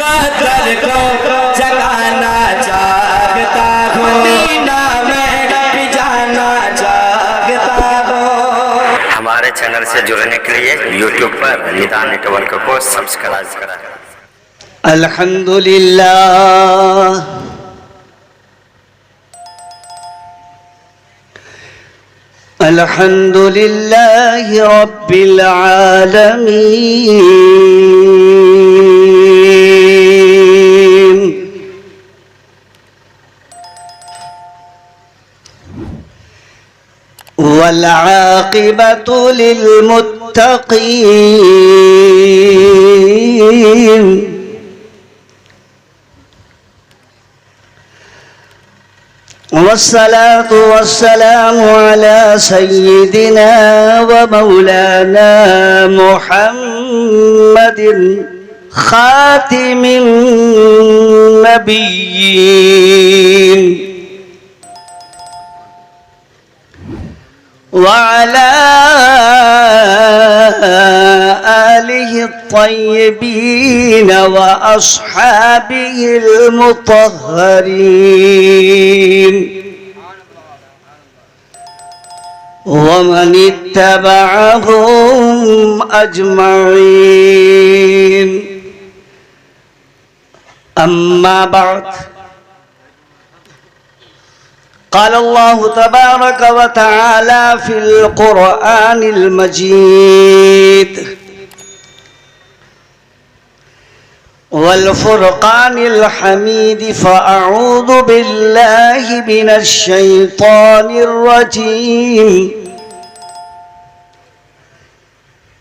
मुक़द्दर को जगाना चाहता हूँ, मदीना में भी जाना चाहता हूँ। हमारे चैनल से जुड़ने के लिए यूट्यूब पर निदान नेटवर्क को सब्सक्राइब करें। अल्हम्दुलिल्लाह अल्हम्दुलिल्लाहि रब्बिल आलमीन वल आक़िबतु लिलमुत्तक़ीन वस्सलातु वस्सलामु अला सय्यिदिना व मौलाना मुहम्मदिन खातिमिन नबिय्यीन व अला आलिहि अत्तय्यिबीन व अस्हाबिहिल मुत्तहरीन वमन इत्तबअहुम अजमईन। अम्मा बाद, क़ाल अल्लाहु तबारक व तआला फ़िल क़ुरआनिल मजीद वल फ़ुरक़ानिल हमीद फ़अऊज़ु बिल्लाहि मिनश शैतानिर रजीम।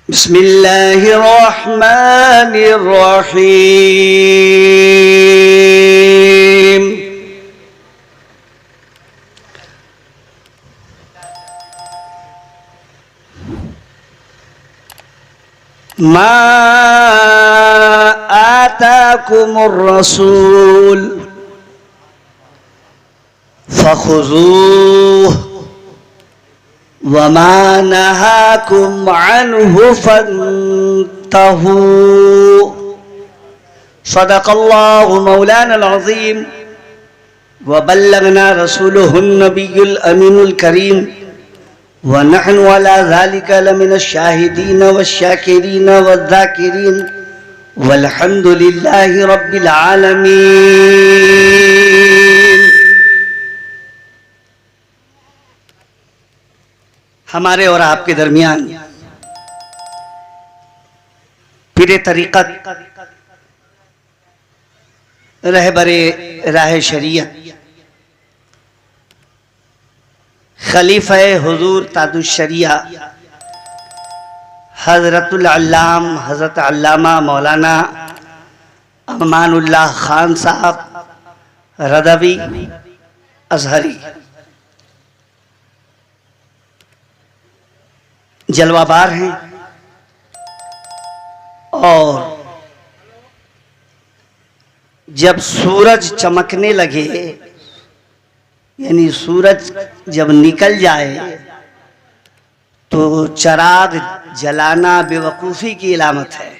बिस्मिल्लाहिर रहमानिर रहीम। मा आताकुमुर रसूल फखुज़ूह वमा नहाकुम अन्हु फंतहू। सदक़ल्लाहु मौलाना अज़ीम व बल्लगना रसूलुहुन नबियुल अमीनुल करीम व नहनु अला ज़ालिका लमिनश शाहिदीन वश्शाकिरीन वज़्ज़ाकिरीन वल्हम्दुलिल्लाहि रब्बिल आलमीन। हमारे और आपके दरमियान पीरे तरीक़त रहबरे राह शरीयत खलीफा हुजूर ताजुश्शरिया हज़रतुल अल्लाम हज़रत अल्लामा मौलाना अमानुल्लाह खान साहब रदवी अज़हरी जलवाबार हैं और जब सूरज चमकने लगे यानी सूरज जब निकल जाए तो चराग जलाना बेवकूफ़ी की इलामत है।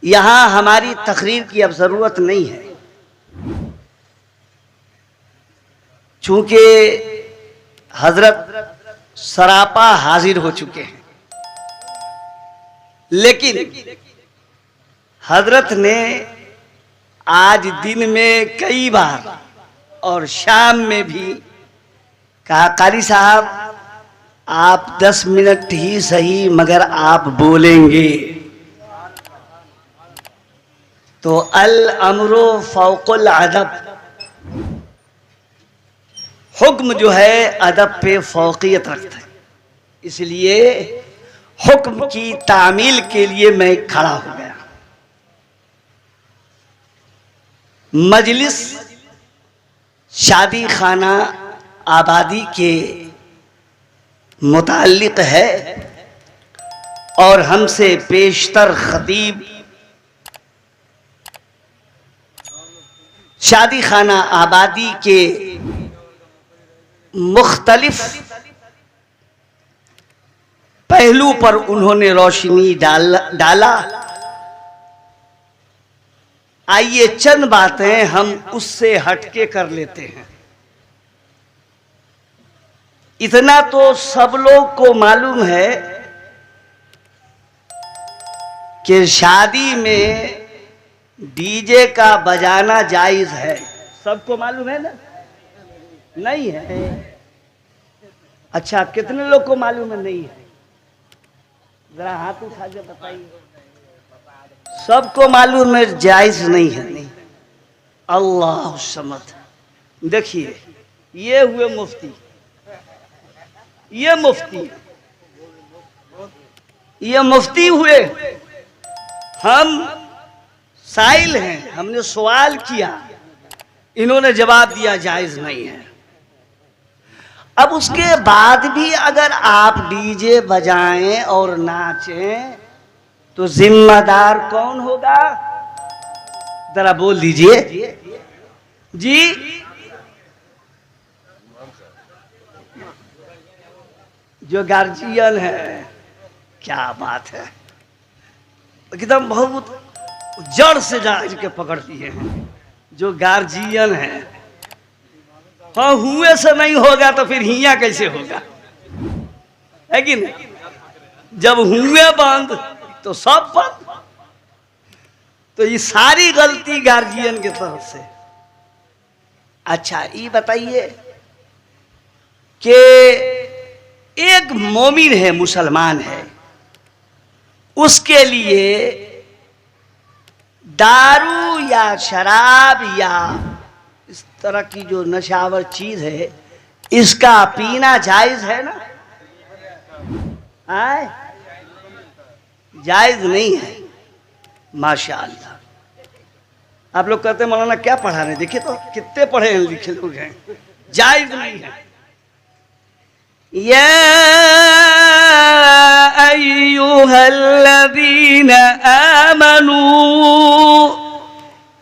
यहाँ हमारी तकरीर की अब ज़रूरत नहीं है, चूँकि हज़रत सरापा हाजिर हो चुके हैं। लेकिन हज़रत ने आज दिन में कई बार और शाम में भी कहा, कारी साहब आप 10 मिनट ही सही मगर आप बोलेंगे। तो अल अमरो फौकुल अदब, हुक्म जो है अदब पे फौकियत रखता है, इसलिए हुक्म की तामील के लिए मैं खड़ा हो गया। मजलिस शादी खाना आबादी के मुताल्लिक है और हमसे पेशतर खतीब शादी खाना आबादी के मुख्तलिफ पहलू पर उन्होंने रोशनी डाला आइए चंद बातें हम उससे हटके कर लेते हैं। इतना तो सब लोग को मालूम है कि शादी में डीजे का बजाना जायज है। सबको मालूम है ना? नहीं है? अच्छा, कितने लोग को मालूम है नहीं है? जरा हाथ उठा के बताइए। सबको मालूम है जायज नहीं है। नहीं, अल्लाह समद। देखिए, ये हुए मुफ्ती, ये मुफ्ती, ये मुफ्ती हुए। हम साइल हैं, हमने सवाल किया, इन्होंने जवाब दिया जायज नहीं है। अब उसके बाद भी अगर आप डीजे बजाएं और नाचें तो जिम्मेदार कौन होगा? जरा बोल दीजिए जी। जो गार्जियन है। क्या बात है, एकदम बहुत जड़ से जाकर के पकड़ती है। जो गार्जियन है, हाँ, हुए से नहीं होगा तो फिर हिया कैसे होगा? है कि नहीं? जब हुए बंद तो सब बंद। तो ये सारी गलती गार्जियन के तरफ से। अच्छा, ये बताइए कि एक मोमिन है, मुसलमान है, उसके लिए दारू या शराब या इस तरह की जो नशावर चीज है, इसका पीना जायज है ना? आए? जायज नहीं है। माशाअल्लाह। आप लोग कहते हैं मौलाना क्या पढ़ा रहे? देखिए तो कितने पढ़े हैं, लिखे लोग हैं। जायज नहीं है। या अय्युहल्लज़ीना आमनू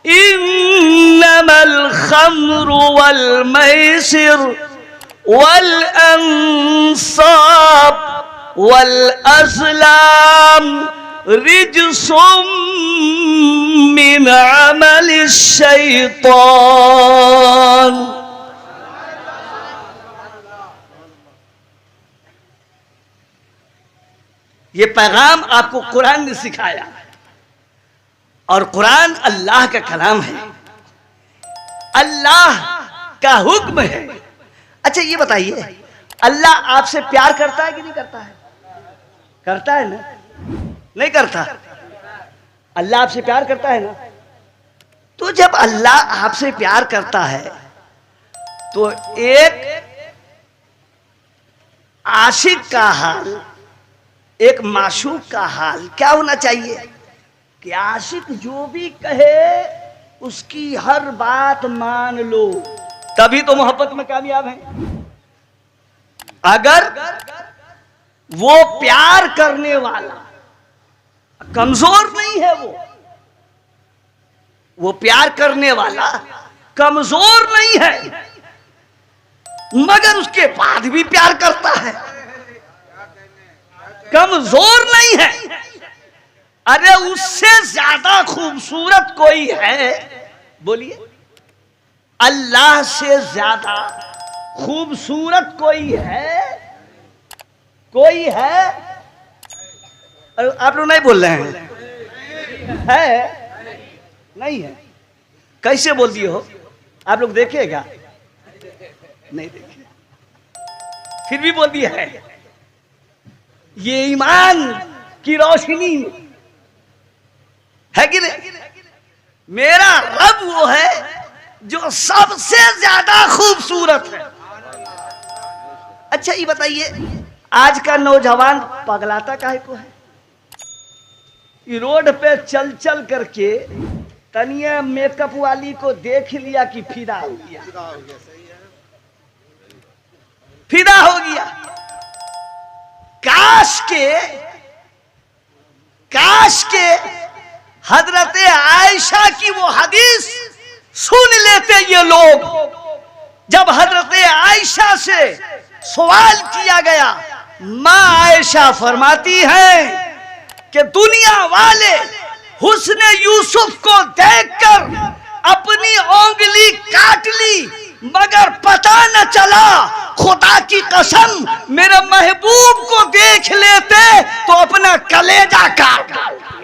इन्नमल खम्रु वल मैसिर वल अंसाब वल अज़लाम रिजसुम मिन अमलिश शैतान। ये पैगाम आपको कुरान ने सिखाया, और कुरान अल्लाह का कलाम है, अल्लाह का हुक्म है। अच्छा, ये बताइए, अल्लाह आपसे प्यार करता है कि नहीं करता है? करता है ना? नहीं करता? अल्लाह आपसे प्यार करता है ना? तो जब अल्लाह आपसे प्यार करता है तो एक आशिक का हाल, एक माशूक का हाल क्या होना चाहिए? कि आशिक जो भी कहे उसकी हर बात मान लो, तभी तो मोहब्बत में कामयाब है। अगर वो प्यार करने वाला कमजोर नहीं है, वो प्यार करने वाला कमजोर नहीं है, मगर उसके बाद भी प्यार करता है, कमजोर नहीं है। अरे उससे ज्यादा खूबसूरत कोई है? बोलिए, अल्लाह से ज्यादा खूबसूरत कोई है? कोई है? आप लोग नहीं बोल रहे हैं? है? नहीं है? कैसे बोल दिए हो? आप लोग देखेगा? नहीं देखे, फिर भी बोल दिया है। ये ईमान की रोशनी है कि नहीं? मेरा रब वो है जो सबसे ज्यादा खूबसूरत है। अच्छा, ये बताइए, आज का नौजवान पगलाता काहे को है? रोड पे चल चल करके तनिया मेकअप वाली को देख लिया कि फिदा हो गया, फिदा हो गया। काश के हजरत आयशा की वो हदीस सुन लेते ये लोग, जब हजरत आयशा से सवाल किया गया। मां आयशा फरमाती हैं कि दुनिया वाले हुस्न यूसुफ को देखकर अपनी उंगली काट ली, मगर पता न चला। खुदा की कसम, मेरे महबूब को देख लेते तो अपना कलेजा काट।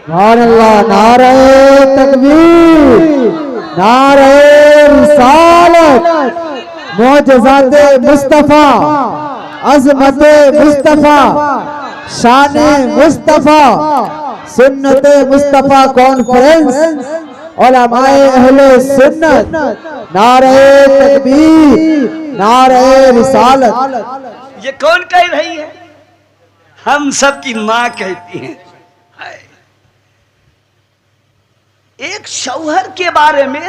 अल्लाह, नारे तकबीर, नारे रिसालत, मोजज़ाते मुस्तफा, अज़मते मुस्तफा, शाने मुस्तफा, सुन्नते मुस्तफा कॉन्फ्रेंस, उलमाए अहले सुन्नत, नारे तकबीर, नारे रिसालत। ये कौन कह रही है? हम सब की मां कहती हैं। एक शौहर के बारे में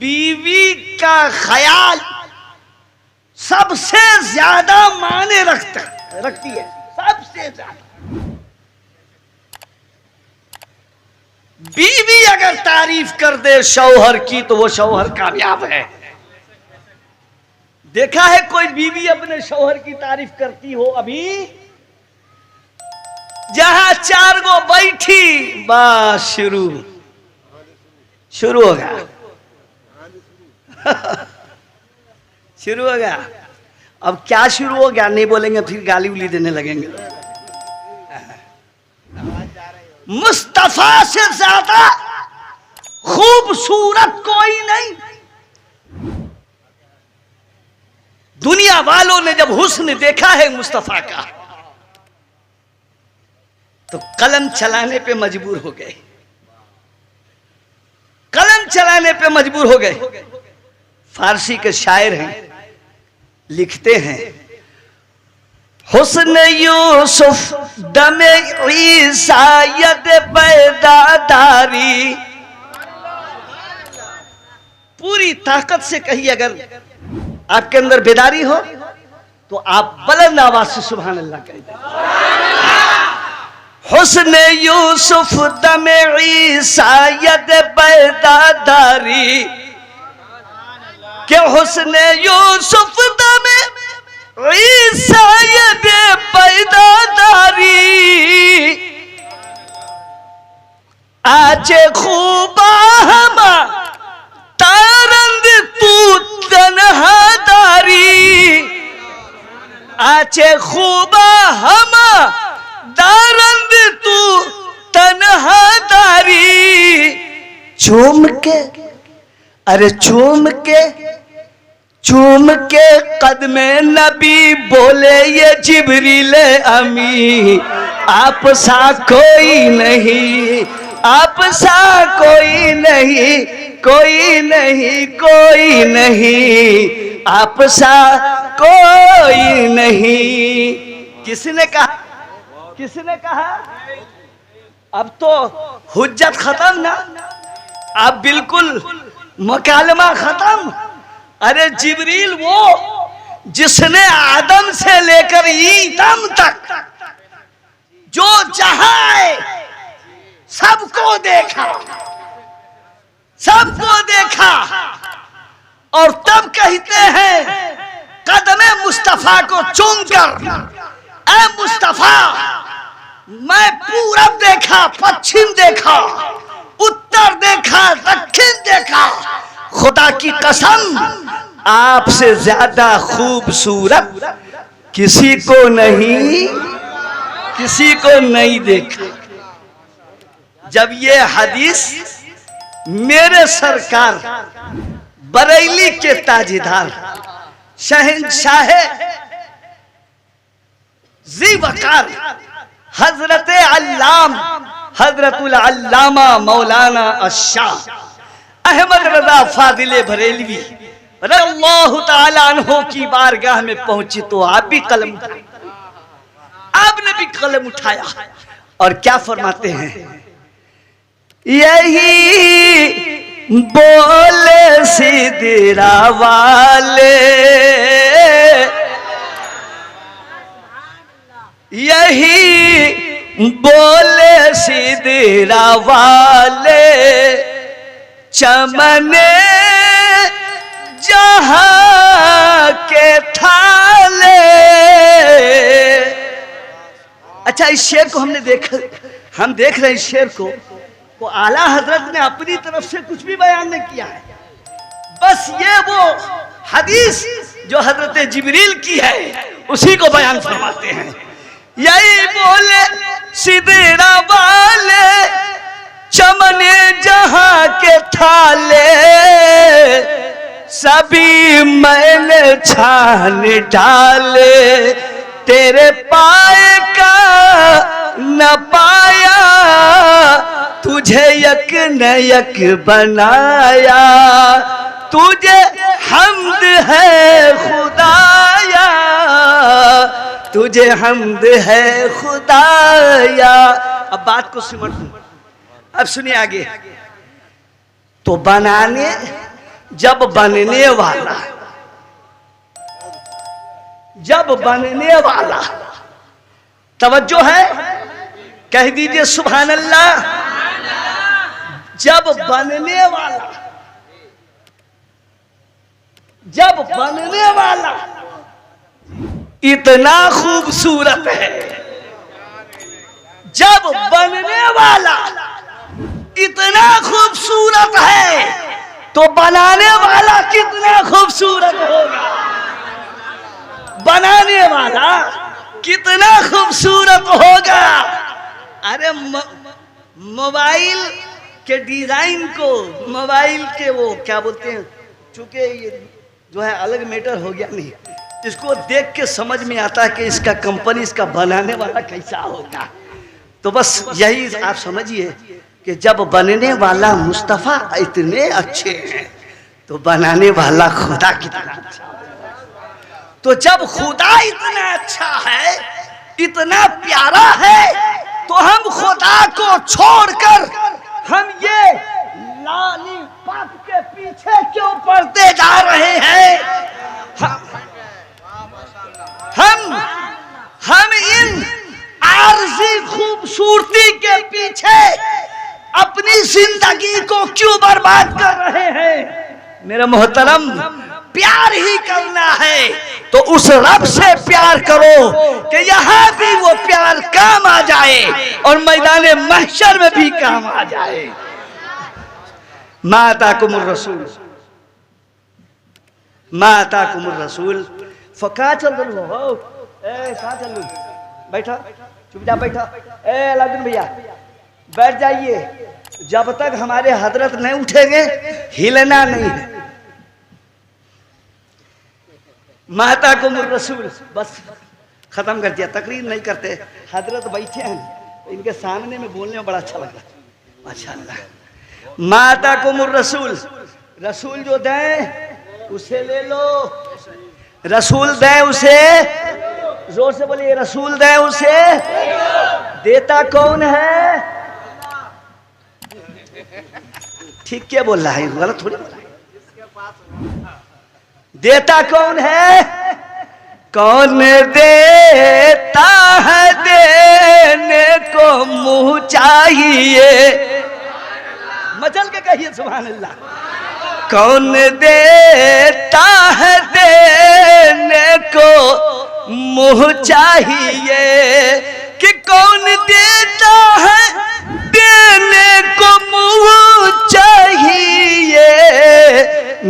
बीवी का ख्याल सबसे ज्यादा मायने रखती है, सबसे ज्यादा। बीवी अगर तारीफ कर दे शौहर की तो वो शौहर कामयाब है। देखा है कोई बीवी अपने शौहर की तारीफ करती हो? अभी जहां 4 गो बैठी, बस शुरू हो गया शुरू हो गया। अब क्या शुरू हो गया नहीं बोलेंगे, फिर गाली उली देने लगेंगे। मुस्तफा से ज्यादा खूबसूरत कोई नहीं। दुनिया वालों ने जब हुस्न देखा है मुस्तफा का तो कलम चलाने पे मजबूर हो गए, कलम चलाने पे मजबूर हो गए। फारसी के शायर हैं, लिखते हैं, हुस्न यूसुफ दमे ईसायत पैदादारी। पूरी ताकत से कही अगर आपके अंदर बेदारी हो तो आप बुलंद आवाज से सुभान अल्लाह कह दें। हुस्न यूसुफ दमे ईसायत पैदादारी, के हुस्न यूसुफ दमे ईसायत पैदादारी, आचे खूबा हमा तारंद तू तन्हादारी, आचे खूबा हमा दारंद तू तन्हादारी। चूम के, अरे चूम के कदमे नबी बोले ये जिब्रील अमी, आप सा कोई नहीं, आप सा कोई नहीं, कोई नहीं, कोई नहीं, आप सा कोई नहीं। किसने कहा? किसने कहा? अब तो हुज्जत खत्म ना, अब बिल्कुल मुकालमा खत्म। अरे जिब्रील वो जिसने आदम से लेकर ईदम तक जो जहां सबको देखा, सबको देखा, और तब कहते हैं कदमे मुस्तफा को चूमकर, ऐ मुस्तफा मैं पूरब देखा, पश्चिम देखा, उत्तर देखा, दक्षिण देखा, खुदा की कसम आपसे ज्यादा खूबसूरत किसी को नहीं, किसी को नहीं देखा। जब ये हदीस मेरे सरकार बरेली के ताजदार शहंशाह जी वकार हजरत अल्लाम हजरतुल अल्लामा मौलाना अशाह अहमद रजा फादिले बरेलवी रज़ियल्लाहु ताला अन्हु की बारगाह में पहुंची तो आप भी कलम उठाए, आपने भी कलम उठाया और क्या फरमाते हैं? यही बोले सिदरा वाले, यही बोले सिदरा वाले, चमने जहां के थाले। अच्छा, इस शेर को हमने देखा, हम देख रहे हैं इस शेर को आला हजरत ने अपनी तरफ से कुछ भी बयान नहीं किया है, बस ये वो हदीस जो हजरत जिब्रील की है उसी को बयान फरमाते हैं। यही बोले सिदरा वाले चमने जहां के थाले, सभी मैंने छान डाले, तेरे पाए का न पाया, तुझे यक न यक बनाया, तुझे हम्द है खुदाया, तुझे हम्द है खुदाया। अब बात को सिमट दूं, अब सुनिए आगे। तो बनाने, जब बनने वाला, जब बनने वाला, तवज्जो है, कह दीजिए सुभान अल्लाह। जब बनने वाला, जब बनने वाला इतना खूबसूरत है, जब बनने वाला इतना खूबसूरत है, तो बनाने वाला कितना खूबसूरत होगा। बनाने वाला कितना खूबसूरत होगा। अरे मोबाइल के डिजाइन को, मोबाइल के वो क्या बोलते हैं, चूंकि ये जो है अलग मैटर हो गया, नहीं, इसको देख के समझ में आता है कि इसका कंपनी, इसका बनाने वाला कैसा होगा। तो बस यही आप समझिए कि जब बनने वाला मुस्तफा इतने अच्छे हैं, तो बनाने वाला खुदा कितना अच्छा है। तो जब खुदा इतना अच्छा है, इतना प्यारा है, तो हम खुदा को छोड़कर हम ये लाली पाप के पीछे क्यों पड़ते जा रहे हैं। हम इन आरज़ी खूबसूरती के पीछे अपनी जिंदगी को क्यों बर्बाद कर रहे हैं। मेरा मोहतरम, प्यार ही करना है तो उस रब से प्यार करो कि यहाँ भी वो प्यार काम आ जाए और मैदान महशर में भी काम आ जाए। माता कुमुर रसूल, माता कुमुर रसूल। फका चल रहा हो, ए कहाँ चल रही, बैठा चुपचाप बैठा। ए अलाउद्दीन भैया बैठ जाइए, जब तक हमारे हजरत नहीं उठेंगे हिलना नहीं है। माता कुमुर रसूल, बस खत्म कर दिया, तकरीर नहीं करते। हजरत बैठे हैं, इनके सामने में बोलने में बड़ा अच्छा लगा, माशाअल्लाह। माता कुमुर रसूल, रसूल जो दें उसे ले लो, रसूल दें उसे, जोर से बोलिए, रसूल दें उसे। देता कौन है? ठीक क्या बोल रहा है, गलत थोड़ी बोल रहा है। देता कौन है? कौन देता है, देने को मुंह चाहिए। मचल के कहिए सुभान अल्लाह। कौन देता है, देने को मुंह चाहिए, कि कौन देता है, देने को मुंह चाहिए।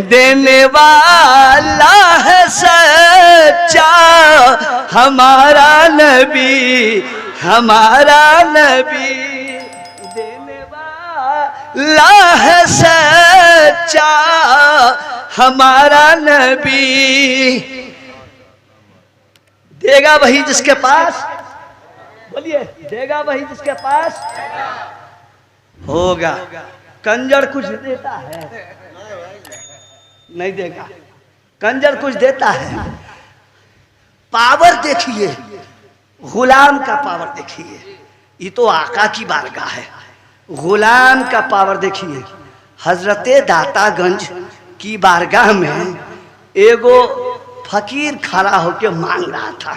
देने वाला है सच्चा हमारा नबी, हमारा नबी। देने वाला है सच्चा हमारा नबी। देगा वही जिसके पास, बोलिए, देगा वही जिसके पास होगा। कंजर कुछ देता है? नहीं देगा। कंजर कुछ देता है? पावर देखिए, गुलाम का पावर देखिए। ये तो आका की बारगाह है, गुलाम का पावर देखिए। हजरते दातागंज की बारगाह में एगो फकीर खड़ा होके मांग रहा था,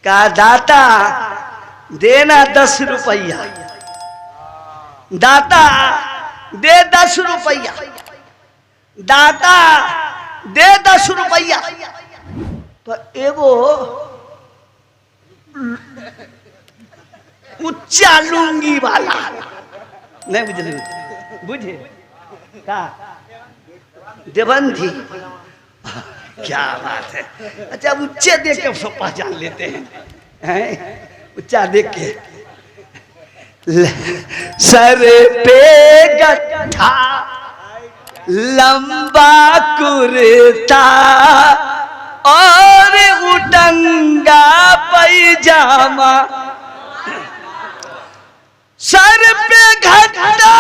कहा दाता देना 10 रुपया, दाता दे 10 रुपया, दाता दे 10 रुपया। तो एगो उच्चा लुंगी वाला, नहीं बुझे बुझे का देवंधी, क्या बात है। अच्छा उच्चे देख के सब पहचान लेते हैं, उच्चा देख के। सर पे गट्ठा लंबा कुर्ता और उटंगा पैजामा, सर पे गट्ठा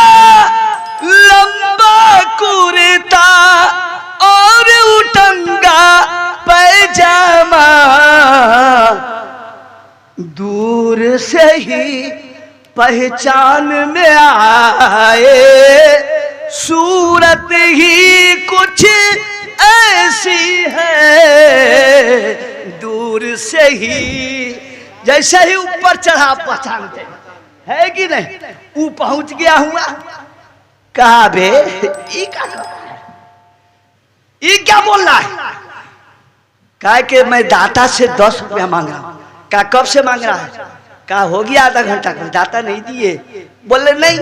लंबा कुर्ता और उटंगा पैजामा, दूर से ही पहचान में आए, सूरत ही कुछ ऐसी है, दूर से ही जैसे ही ऊपर चढ़ा पहचानते है कि नहीं। वो पहुंच गया हुआ, कहा बे ये क्या कर रहा है, ये क्या बोल रहा है। कहा कि मैं दाता से 10 रुपया मांग रहा हूं। कहा कब से मांग रहा है। कहा हो गया आधा घंटा, दाता नहीं दिए। बोले नहीं।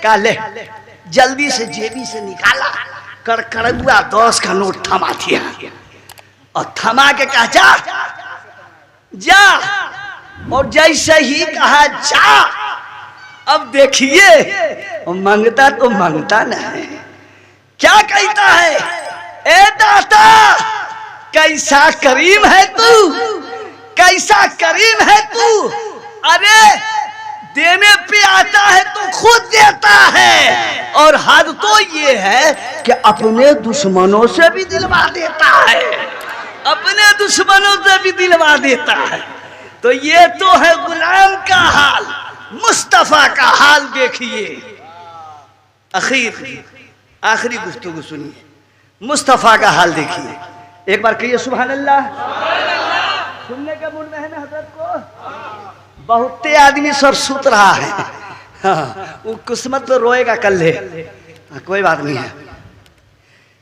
कहा ले, जल्दी से जेबी से निकाला, कड़कड़ुआ 10 का नोट थमा दिया और थमा के कहा जा जा, और जैसे ही कहा जा, अब देखिए मांगता तो मांगता नहीं, क्या कहता है, ए दाता कैसा करीम है तू, कैसा करीम है तू, अरे देने पे आता है तो खुद देता है, और हद तो ये है कि अपने दुश्मनों से भी दिलवा देता है, अपने दुश्मनों से भी दिलवा देता है। तो ये तो है गुलाम का हाल, मुस्तफा का हाल देखिए। आखिरी गुफ्तगू सुनिए, मुस्तफा का हाल देखिए। एक बार कहिए सुभान अल्लाह। सुनने के मूड में है ना हजरत को। बहुते आदमी सब सुत रहा है, हाँ, वो किस्मत तो रोएगा कल है, कोई बात नहीं है।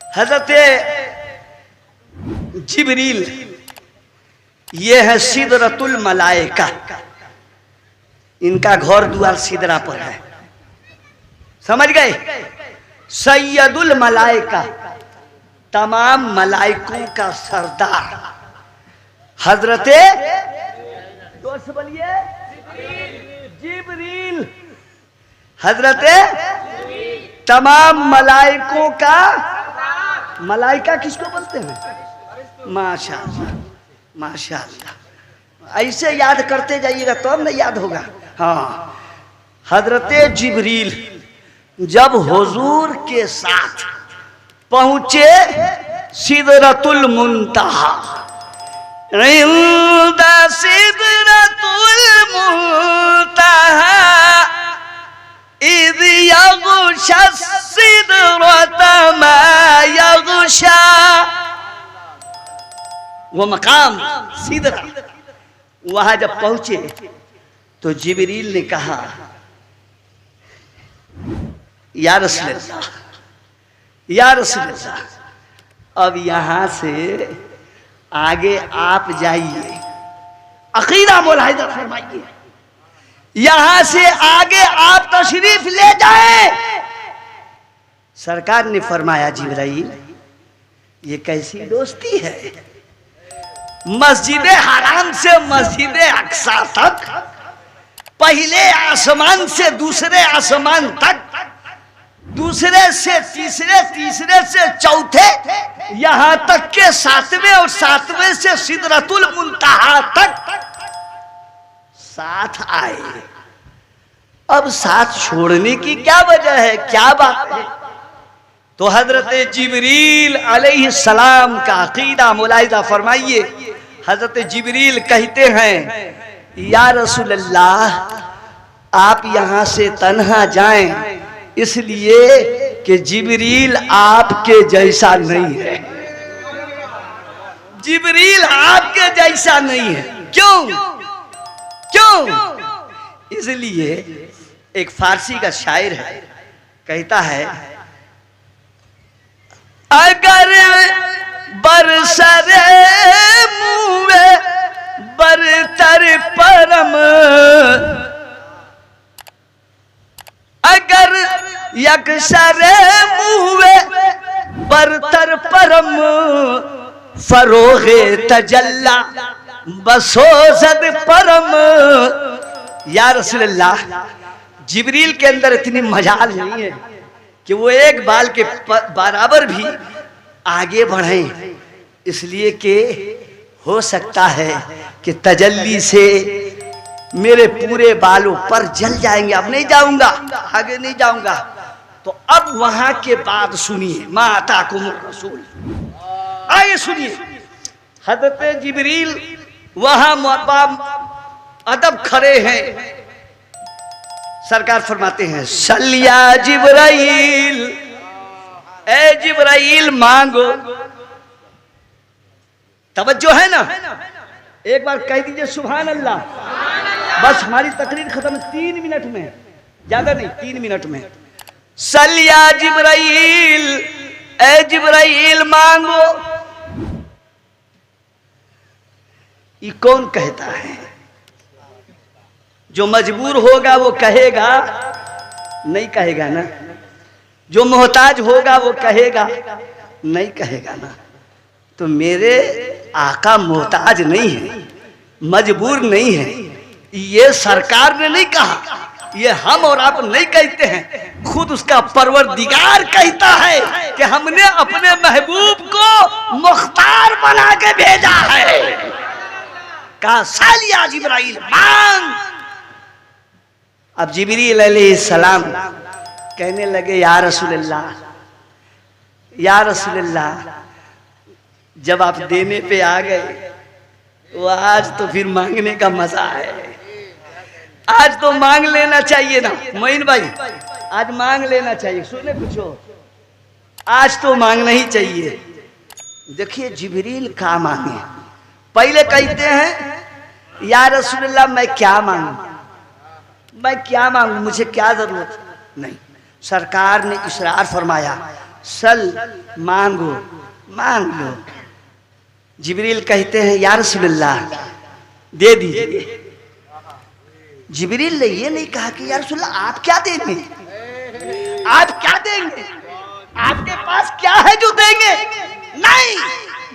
हजरत जिब्रील ये है सिदरतुल मलाइका, इनका घर द्वार सिदरा पर है, समझ गए। सैयदुल मलाइका, तमाम मलाइकों का सरदार हजरते दोस्त बोलिए जिब्रील, हजरते तमाम मलाइकों का, मलाइका किसको बोलते हैं, माशाअल्लाह माशाअल्लाह, ऐसे याद करते जाइएगा तब तो न याद होगा। हाँ, हजरते जिब्रील जब हुजूर के साथ पहुंचे सिदरतुल मुंतहा, इंदा सिदरतुल मुंतहा इद यग़शा सिदरता मा यग़शा, वो मकाम सिदरा, वहां जब पहुंचे तो जिब्रील ने कहा या रसूल अल्लाह, या रसूल अल्लाह, अब यहां से आगे आप जाइए, अकीदा मुलाहिदा फरमाइए, यहां से आगे आप तशरीफ ले जाएं। सरकार ने फरमाया जिब्राइल ये कैसी दोस्ती है, मस्जिद हराम से मस्जिद अक्सा तक, पहले आसमान से दूसरे आसमान तक, दूसरे से तीसरे, तीसरे से चौथे, यहां तक के 7वें और 7वें से सिदरतुल मुंतहा तक साथ आए। अब साथ छोड़ने की क्या वजह है, क्या बात है। तो हजरत जिब्रील अलैहिस्सलाम का अकीदा मुलाहिदा फरमाइए। हजरत जिब्रील कहते हैं या रसूल अल्लाह, आप यहां से तन्हा जाएं, इसलिए कि जिब्रील आपके जैसा नहीं है, जिब्रील आपके जैसा नहीं है। क्यों क्यों, इसलिए एक फारसी का शायर है, कहता है अगर बरसरे मुए बरतर परम यकसर मुवे बरतर परम फरोगे तजल्ला बसोजद परम। या रसूलल्लाह, जिब्रील के अंदर इतनी मजाल नहीं है कि वो एक बाल के बराबर भी आगे बढ़े, इसलिए कि हो सकता है कि तजल्ली से मेरे पूरे बालों पर जल जाएंगे। अब नहीं जाऊंगा, आगे नहीं जाऊंगा। तो अब वहां के बाद सुनिए, माता कुमुर रसूल, आगे सुनिए। हजरत जिब्रील वहां अदब खड़े हैं, सरकार फरमाते हैं सल्या जिब्राइल, ए जिब्राइल मांगो। तवज्जो है ना, एक बार कह दीजिए सुभान अल्लाह। बस हमारी तकरीर खत्म 3 मिनट में, ज्यादा नहीं 3 मिनट में। सल्या जिब्राइल, ए जिब्राइल मांगो। ये कौन कहता है? जो मजबूर होगा वो कहेगा, नहीं कहेगा ना। जो मोहताज होगा वो कहेगा, नहीं कहेगा ना। तो मेरे आका मोहताज नहीं है, मजबूर नहीं है। ये सरकार ने नहीं कहा, ये हम और आप नहीं कहते हैं, खुद उसका परवरदिगार कहता है कि हमने अपने महबूब को मुख्तार बना के भेजा है। कहा सालिया जिब्राइल मांग। अब जिब्रील अलैहिस्सलाम कहने लगे या रसूलल्लाह, या रसूलल्लाह, जब आप देने पे आ गए तो आज तो फिर मांगने का मजा है। आज तो मांग लेना चाहिए ना मोइन भाई, आज मांग लेना चाहिए। सुने कुछ हो, आज तो मांगना ही चाहिए। देखिए जिब्रील का मांगे, पहले कहते हैं या रसूलल्लाह मैं क्या मांगू, मैं क्या मांगू, मुझे क्या जरूरत नहीं। सरकार ने इसरार फरमाया सल, मांगो, मांग लो। जिब्रील कहते हैं या रसूलल्लाह दे दीजिए। जिब्रील ने ये नहीं कहा कि या रसूलल्लाह आप क्या देंगे, आप क्या देंगे, आपके पास क्या है जो देंगे। नहीं,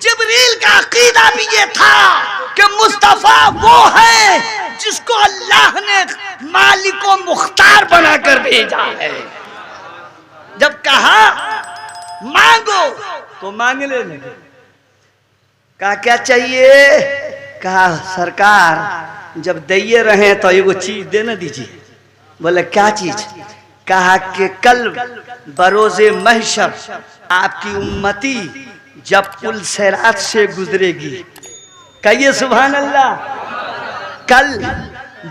जिब्रील का अकीदा भी ये था कि मुस्तफा वो है जिसको अल्लाह ने मालिक व मुख्तार बनाकर भेजा है। जब कहा मांगो तो मांग लेने। कहा क्या चाहिए? कहा सरकार जब दिए रहे तो एगो चीज देना दीजिए। बोले क्या चीज? कहा कि कल बरोज़े महशर आपकी उम्मती जब पुल सिरात से गुजरेगी, कहिए सुभान अल्लाह, कल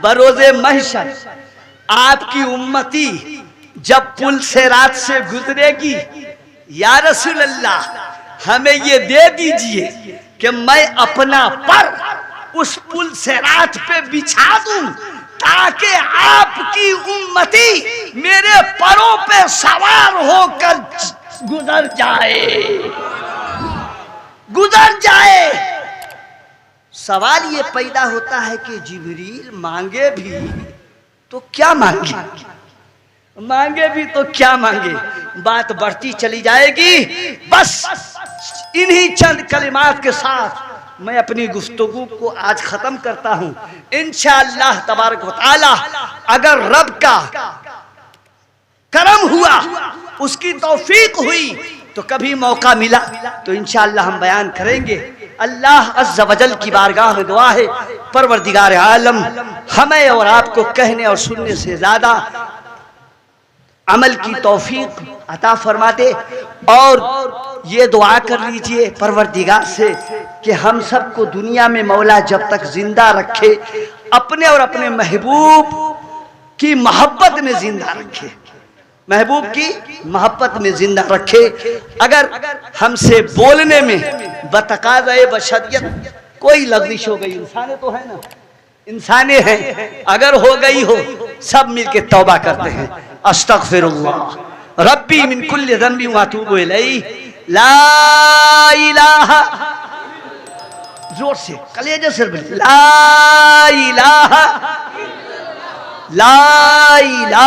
बरोज़े महशर आपकी उम्मती जब पुल सिरात से गुजरेगी, या रसूल अल्लाह हमें ये दे दीजिए कि मैं अपना पर उस पुल सिरात पे बिछा दूं ताकि आपकी उम्मती मेरे परों पे सवार होकर गुजर जाए, गुजर जाए। सवाल ये पैदा होता है कि जिब्रील मांगे भी तो क्या मांगे, मांगे भी तो क्या मांगे। बात बढ़ती चली जाएगी। बस इन्हीं चंद कलिमात के साथ मैं अपनी गुफ्तगू को आज खत्म करता हूं। इंशाअल्लाह तबारक व तआला अगर रब का करम हुआ, उसकी तौफीक हुई, तो कभी मौका मिला तो इंशाअल्लाह हम बयान करेंगे। अल्लाह अज़्ज़ वजल की बारगाह में दुआ है परवरदिगार आलम हमें और आपको कहने और सुनने से ज्यादा अमल की तौफीक अता फरमा दे। और ये दुआ कर लीजिए परवरदिगार से कि हम सबको दुनिया में मौला जब तक जिंदा रखे अपने और अपने महबूब की मोहब्बत में जिंदा रखे, महबूब की मोहब्बत में जिंदा रखे। अगर हमसे बोलने में बतकाज़े बशरियत कोई लग़ज़िश हो गई, इंसाने तो है ना, इंसाने हैं, अगर हो गई हो सब मिलके तौबा करते हैं। अस्तग़फिरुल्लाह रब्बी मिन कुल्लि ज़ंबि व अतूबु इलैहि ला इलाहा, जोर से कलेजे से ला इलाहा, ला इलाहा